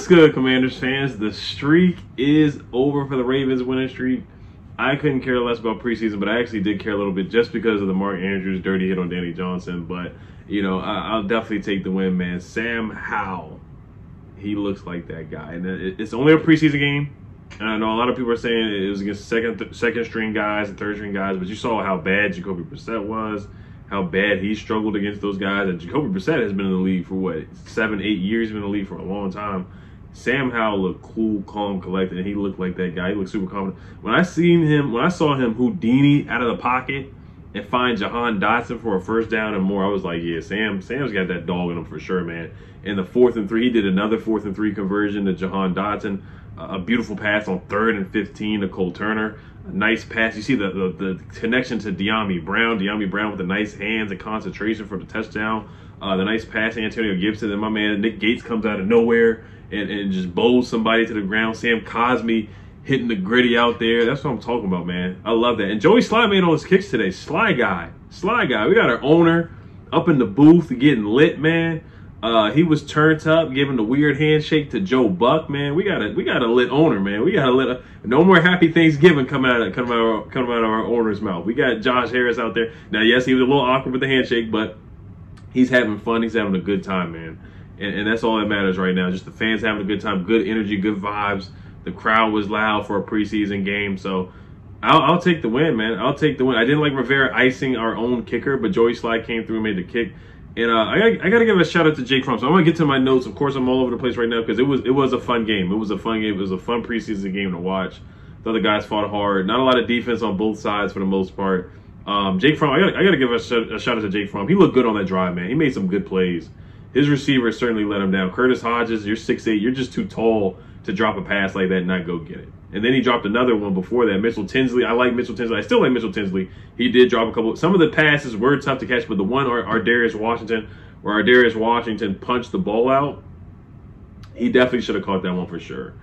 What's good, Commanders fans? The streak is over for the Ravens winning streak. I couldn't care less about preseason, but I actually did care a little bit just because of the Mark Andrews dirty hit on Danny Johnson. But, you know, I'll definitely take the win, man. Sam Howell, he looks like that guy. And it's only a preseason game. And I know a lot of people are saying it was against second string guys and third string guys, but you saw how bad Jacoby Brissett was, how bad he struggled against those guys. And Jacoby Brissett has been in the league for what, 7, 8 years? He's been in the league for a long time. Sam Howell looked cool, calm, collected, and he looked like that guy. He looked super confident. When I saw him Houdini out of the pocket and find Jahan Dotson for a first down and more, I was like, yeah, Sam's got that dog in him for sure, man. In the 4th and 3, he did another 4th and 3 conversion to Jahan Dotson. A beautiful pass on 3rd and 15 to Cole Turner. A nice pass. You see the connection to Dyami Brown. Dyami Brown with the nice hands and concentration for the touchdown. The nice pass to Antonio Gibson. And my man Nick Gates comes out of nowhere and just bows somebody to the ground. Sam Cosmi hitting the gritty out there. That's what I'm talking about, man. I love that. And Joey Sly made all his kicks today. Sly guy. We got our owner up in the booth getting lit, man. He was turned up, giving the weird handshake to Joe Buck, man. We got a lit owner, man. We got a lit. No more happy Thanksgiving coming out of our owner's mouth. We got Josh Harris out there. Now, yes, he was a little awkward with the handshake, but he's having fun. He's having a good time, man. And that's all that matters right now. Just the fans having a good time, good energy, good vibes. The crowd was loud for a preseason game, so I'll take the win, man. I'll take the win. I didn't like Rivera icing our own kicker, but Joey Sly came through and made the kick. And I got to give a shout out to Jake Fromm. So I'm going to get to my notes. Of course, I'm all over the place right now because it was a fun game. It was a fun game. It was a fun preseason game to watch. The other guys fought hard. Not a lot of defense on both sides for the most part. Jake Fromm, I got to give a shout out to Jake Fromm. He looked good on that drive, man. He made some good plays. His receivers certainly let him down. Curtis Hodges, you're 6'8". You're just too tall to drop a pass like that and not go get it. And then he dropped another one before that. Mitchell Tinsley, I like Mitchell Tinsley. I still like Mitchell Tinsley. He did drop a couple. Some of the passes were tough to catch, but the one Ardarius Washington punched the ball out, he definitely should have caught that one for sure.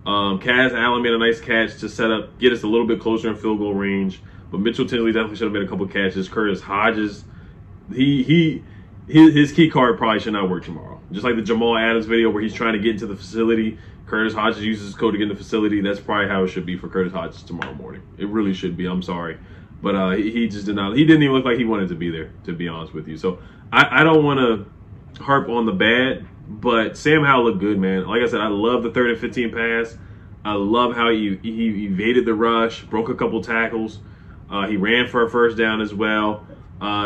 Kaz Allen made a nice catch to get us a little bit closer in field goal range, but Mitchell Tinsley definitely should have made a couple catches. Curtis Hodges, his key card probably should not work tomorrow. Just like the Jamal Adams video where he's trying to get into the facility, Curtis Hodges uses his code to get in the facility. That's probably how it should be for Curtis Hodges tomorrow morning. It really should be. I'm sorry. But he just did not. He didn't even look like he wanted to be there, to be honest with you. So I don't want to harp on the bad, but Sam Howell looked good, man. Like I said, I love the 3rd and 15 pass. I love how he evaded the rush, broke a couple tackles. He ran for a first down as well.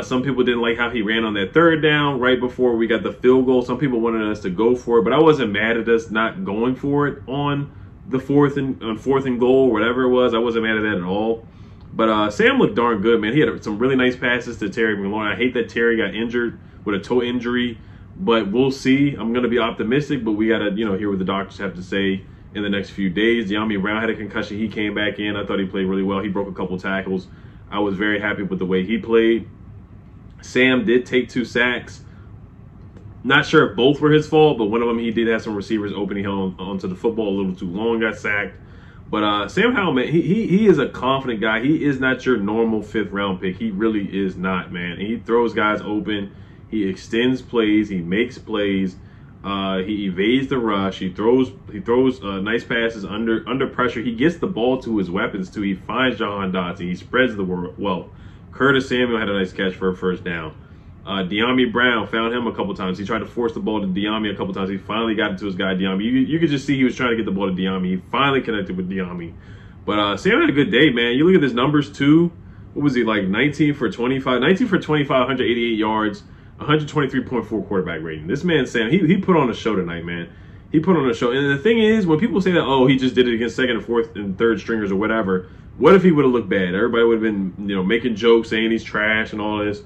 Some people didn't like how he ran on that 3rd down right before we got the field goal. Some people wanted us to go for it, but I wasn't mad at us not going for it on the 4th and goal, whatever it was. I wasn't mad at that at all. But Sam looked darn good, man. He had some really nice passes to Terry McLaurin. I hate that Terry got injured with a toe injury, but we'll see. I'm going to be optimistic, but we got to, hear what the doctors have to say in the next few days. Dyami Brown had a concussion. He came back in. I thought he played really well. He broke a couple tackles. I was very happy with the way he played. Sam did take 2 sacks. Not sure if both were his fault, but one of them he did have some receivers open. He held onto the football a little too long, got sacked. But Sam Howell, man, he is a confident guy. He is not your normal 5th round pick. He really is not, man. And he throws guys open. He extends plays. He makes plays. He evades the rush. He throws nice passes under pressure. He gets the ball to his weapons too. He finds Jahan Dotson. He spreads the wealth. Curtis Samuel had a nice catch for a first down. Dyami Brown found him a couple times. He tried to force the ball to Dyami a couple times. He finally got into his guy, Dyami. You could just see he was trying to get the ball to Dyami. He finally connected with Dyami. But Sam had a good day, man. You look at his numbers, too. What was he, like 19 for 25? 19 for 25, 188 yards, 123.4 quarterback rating. This man, Sam, he put on a show tonight, man. He put on a show. And the thing is, when people say that, oh, he just did it against 2nd and 4th and 3rd stringers or whatever, what if he would have looked bad? Everybody would have been, making jokes, saying he's trash and all this.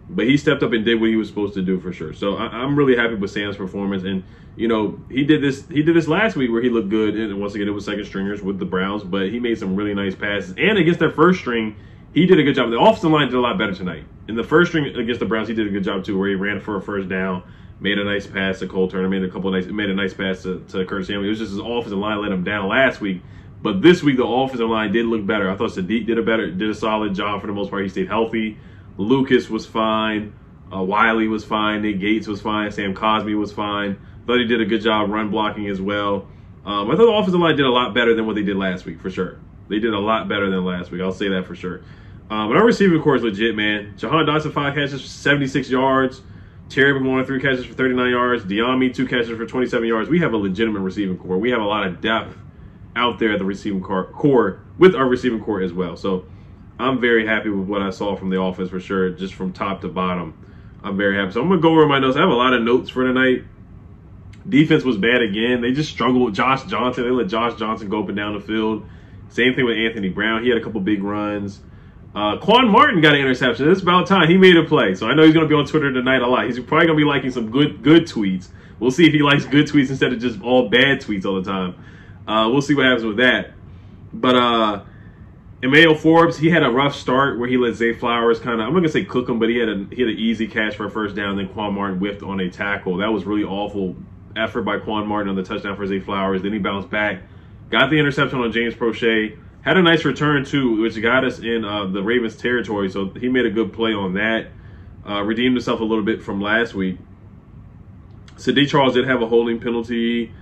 But he stepped up and did what he was supposed to do for sure. So I'm really happy with Sam's performance. And, he did this last week where he looked good. And once again, it was 2nd stringers with the Browns. But he made some really nice passes. And against their 1st string, he did a good job. The offensive line did a lot better tonight. In the 1st string against the Browns, he did a good job too, where he ran for a first down, made a nice pass to Cole Turner, made a nice pass to Curtis Samuel. It was just his offensive line let him down last week. But this week, the offensive line did look better. I thought Sadiq did a solid job for the most part. He stayed healthy. Lucas was fine. Wiley was fine. Nick Gates was fine. Sam Cosmi was fine. Thought he did a good job run blocking as well. I thought the offensive line did a lot better than what they did last week, for sure. They did a lot better than last week. I'll say that for sure. But our receiving core is legit, man. Jahan Dotson, 5 catches for 76 yards. Terry McLaurin, 3 catches for 39 yards. Diami, 2 catches for 27 yards. We have a legitimate receiving core. We have a lot of depth out there at the receiving core with our receiving core as well. So I'm very happy with what I saw from the offense for sure, just from top to bottom. I'm very happy. So I'm going to go over my notes. I have a lot of notes for tonight. Defense was bad again. They just struggled with Josh Johnson. They let Josh Johnson go up and down the field. Same thing with Anthony Brown. He had a couple big runs. Quan Martin got an interception. It's about time. He made a play. So I know he's going to be on Twitter tonight a lot. He's probably going to be liking some good tweets. We'll see if he likes good tweets instead of just all bad tweets all the time. We'll see what happens with that. But Emmanuel Forbes, he had a rough start where he let Zay Flowers kind of, I'm not going to say cook him, but he had an easy catch for a first down. Then Quan Martin whiffed on a tackle. That was really awful effort by Quan Martin on the touchdown for Zay Flowers. Then he bounced back, got the interception on James Prochet, had a nice return too, which got us in the Ravens territory. So he made a good play on that. Redeemed himself a little bit from last week. Sadiq Charles did have a holding penalty.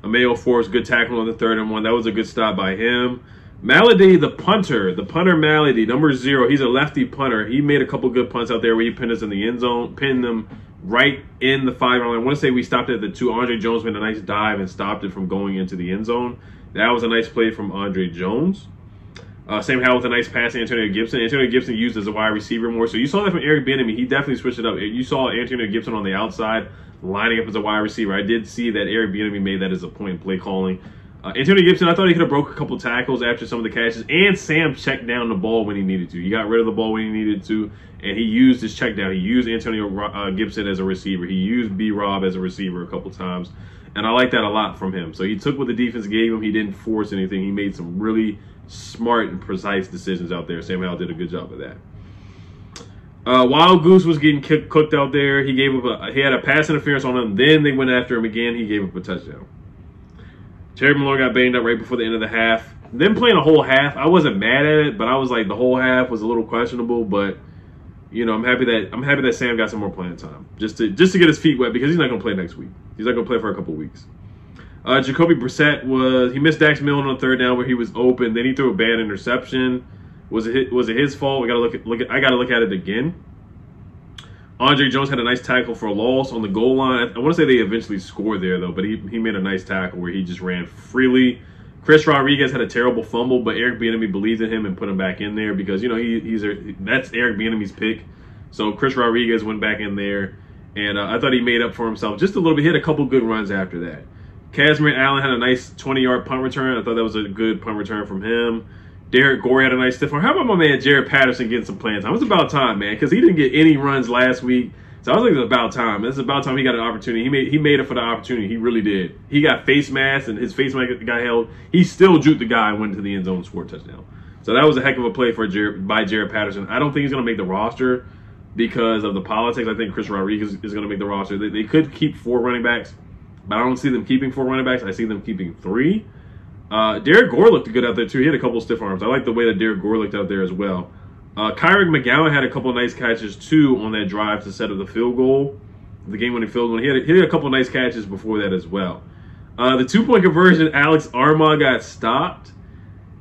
Emmanuel Forbes, good tackle on the 3rd and 1. That was a good stop by him. Malady, the punter Malady, number 0. He's a lefty punter. He made a couple good punts out there where he pinned us in the end zone, pinned them right in the 5-yard line. I want to say we stopped at the 2. Andre Jones made a nice dive and stopped it from going into the end zone. That was a nice play from Andre Jones. Same how with a nice pass to Antonio Gibson. Antonio Gibson used as a wide receiver more. So you saw that from Eric Bieniemy. He definitely switched it up. You saw Antonio Gibson on the outside lining up as a wide receiver. I did see that Eric Bieniemy made that as a point in play calling. Antonio Gibson, I thought he could have broke a couple tackles after some of the catches. And Sam checked down the ball when he needed to. He got rid of the ball when he needed to. And he used his check down. He used Antonio Gibson as a receiver. He used B-Rob as a receiver a couple times. And I like that a lot from him. So he took what the defense gave him. He didn't force anything. He made some really smart and precise decisions out there. Sam Howell did a good job of that. Wild Goose was getting cooked out there. He had a pass interference on him. Then they went after him again. He gave up a touchdown. Terry McLaurin got banged up right before the end of the half. Them playing a whole half, I wasn't mad at it, but I was like, the whole half was a little questionable. But you know, I'm happy that Sam got some more playing time just to get his feet wet, because he's not going to play next week. He's not going to play for a couple weeks. Jacoby Brissett he missed Dax Milne on 3rd down where he was open. Then he threw a bad interception. Was it his fault? I got to look at it again. Andre Jones had a nice tackle for a loss on the goal line. I want to say they eventually scored there, though, but he made a nice tackle where he just ran freely. Chris Rodriguez had a terrible fumble, but Eric Bieniemy believed in him and put him back in there because, you know, that's Eric Bieniemy's pick. So Chris Rodriguez went back in there, and I thought he made up for himself just a little bit. He had a couple good runs after that. Casimir Allen had a nice 20-yard punt return. I thought that was a good punt return from him. Derek Gore had a nice stiff arm. How about my man Jared Patterson getting some playing time? It was about time, man, because he didn't get any runs last week. So I was like, it's about time. It's about time he got an opportunity. He made it for the opportunity. He really did. He got face mask, and his face mask got held. He still juked the guy and went to the end zone and scored a touchdown. So that was a heck of a play by Jared Patterson. I don't think he's going to make the roster because of the politics. I think Chris Rodriguez is going to make the roster. They could keep 4 running backs, but I don't see them keeping 4 running backs. I see them keeping 3. Derek Gore looked good out there, too. He had a couple of stiff arms. I like the way that Derek Gore looked out there as well. Kyrick McGowan had a couple of nice catches, too, on that drive to set up the field goal, the game-winning field goal. He had a couple of nice catches before that as well. The 2-point conversion, Alex Armah got stopped.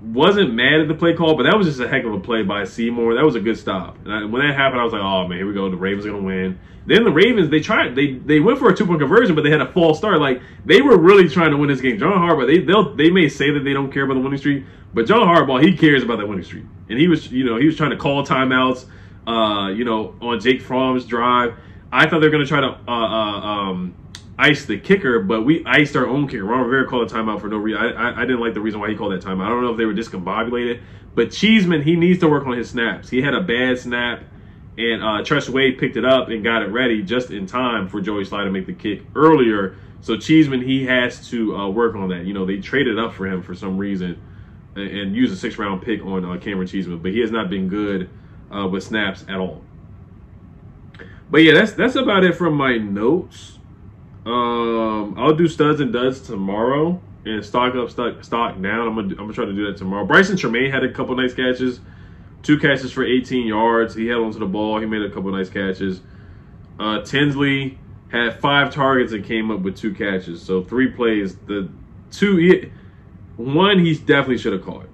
Wasn't mad at the play call, but that was just a heck of a play by Seymour. That was a good stop. And when that happened, I was like, oh, man, here we go. The Ravens are going to win. Then the Ravens, they went for a 2-point conversion, but they had a false start. Like, they were really trying to win this game. John Harbaugh, they may say that they don't care about the winning streak, but John Harbaugh, he cares about that winning streak. And he was trying to call timeouts, on Jake Fromm's drive. I thought they were going to try to ice the kicker, but we iced our own kicker. Ron Rivera called a timeout for no reason. I didn't like the reason why he called that timeout. I don't know if they were discombobulated, but Cheeseman, he needs to work on his snaps. He had a bad snap, and Tress Wade picked it up and got it ready just in time for Joey Slye to make the kick earlier. So Cheeseman, he has to work on that. You know, they traded up for him for some reason and used a 6th-round pick on Cameron Cheeseman, but he has not been good with snaps at all. But yeah, that's about it from my notes. I'll do studs and duds tomorrow and stock up, stock down. I'm gonna try to do that tomorrow. Bryson Tremaine had a couple nice catches, 2 catches for 18 yards. He held onto the ball. He made a couple nice catches. Tinsley had 5 targets and came up with 2 catches. So 3 plays. One he definitely should have caught.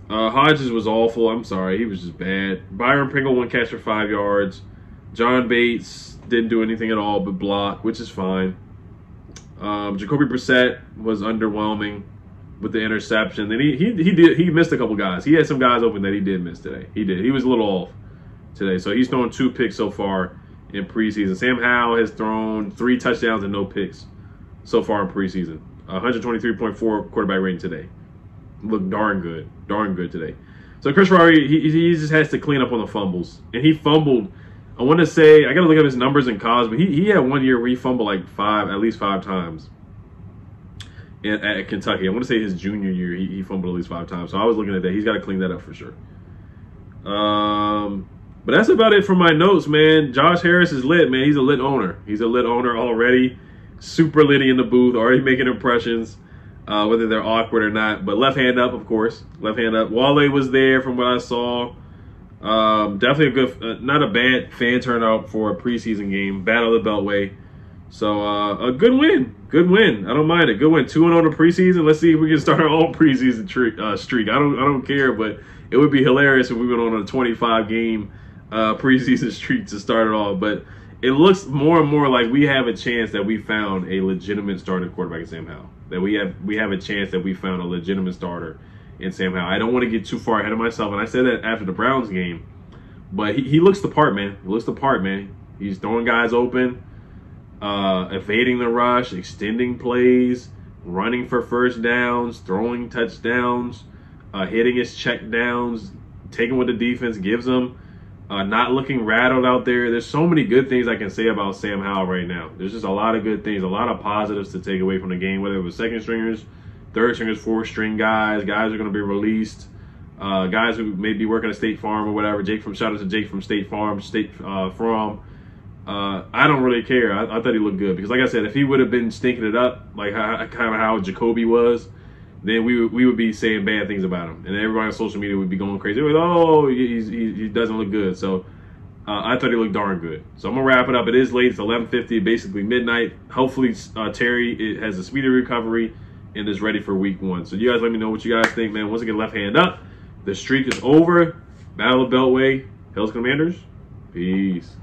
Hodges was awful. I'm sorry. He was just bad. Byron Pringle, 1 catch for 5 yards. John Bates didn't do anything at all but block, which is fine. Jacoby Brissett was underwhelming with the interception. Then he missed a couple guys. He had some guys open that he did miss today. He was a little off today. So he's thrown 2 picks so far in preseason. Sam Howell has thrown 3 touchdowns and no picks so far in preseason. 123.4 quarterback rating today. Looked darn good today. So Chris Ferrari, he just has to clean up on the fumbles. And he fumbled, I want to say, I got to look up his numbers in college, but he had 1 year where he fumbled like at least 5 times at Kentucky. I want to say his junior year, he fumbled at least 5 times. So I was looking at that. He's got to clean that up for sure. But that's about it for my notes, man. Josh Harris is lit, man. He's a lit owner. He's a lit owner already. Super litty in the booth, already making impressions, whether they're awkward or not. But left hand up, of course. Left hand up. Wale was there from what I saw. Definitely a good, not a bad fan turnout for a preseason game. Battle of the Beltway. So a good win. Good win. I don't mind it. Good win. 2-0 the preseason. Let's see if we can start our own preseason streak. I don't care, but it would be hilarious if we went on a 25-game preseason streak to start it off. But it looks more and more like we have a chance that we found a legitimate starting quarterback in Sam Howell. That we have a chance that we found a legitimate starter in Sam Howell. I don't want to get too far ahead of myself, and I said that after the Browns game. But he looks the part, man. He looks the part, man. He's throwing guys open, evading the rush, extending plays, running for first downs, throwing touchdowns, hitting his check downs, taking what the defense gives him. Not looking rattled out there. There's so many good things I can say about Sam Howell right now. There's just a lot of good things, a lot of positives to take away from the game, whether it was second stringers, third stringers, fourth string guys are going to be released, guys who may be working at State Farm or whatever. Shout out to Jake from State Farm, I don't really care. I thought he looked good because, like I said, if he would have been stinking it up, like kind of how Jacoby was, then we would be saying bad things about him, and everybody on social media would be going crazy. Like, oh, he doesn't look good. So I thought he looked darn good. So I'm gonna wrap it up. It is late. It's 11:50, basically midnight. Hopefully Terry has a speedy recovery and is ready for week 1. So you guys let me know what you guys think, man. Once again, left hand up. The streak is over. Battle of Beltway. Hills Commanders. Peace.